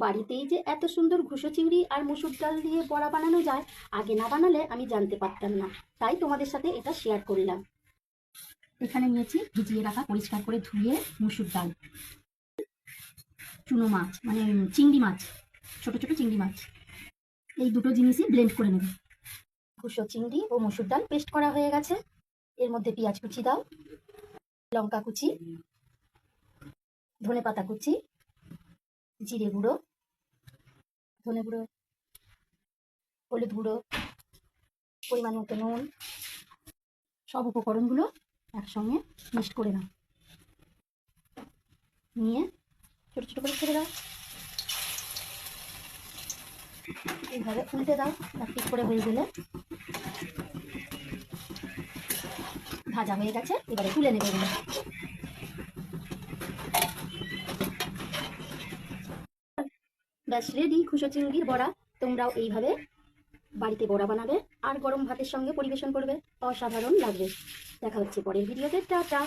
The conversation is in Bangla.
বাড়িতেই যে এত সুন্দর ঘুষো চিংড়ি আর মসুর ডাল দিয়ে বড়া বানানো যায়, আগে না বানালে আমি জানতে পারতাম না। তাই তোমাদের সাথে এটা শেয়ার করলাম। এখানে নিয়েছি ভিজিয়ে রাখা পরিষ্কার করে ধুয়ে মসুর ডাল, চুনো মাছ মানে চিংড়ি মাছ, ছোট ছোট চিংড়ি মাছ। এই দুটো জিনিসই ব্লেন্ড করে নেব। ঘুষো চিংড়ি ও মসুর ডাল পেস্ট করা হয়ে গেছে। এর মধ্যে পেঁয়াজ কুচি দাও, লঙ্কা কুচি, ধনে পাতা কুচি, জিরে গুঁড়ো, ধনে গুঁড়ো, হলুদ গুঁড়ো, পরিমাণ মতো নুন, সব উপকরণগুলো একসঙ্গে মিক্সড করে নাও। নিয়ে ছোট ছোট করে ছেড়ে দাও, এইভাবে উল্টে দাও। এক পিস করে হয়ে গেলে ভাজা হয়ে গেছে, এবারে তুলে নেবে এগুলো। ব্যাস রেডি ঘুষো চিংড়ির বড়া। তোমরাও এইভাবে বাড়িতে বড়া বানাবে আর গরম ভাতের সঙ্গে পরিবেশন করবে, অসাধারণ লাগবে। দেখা হচ্ছে পরের ভিডিওতে। টাটা।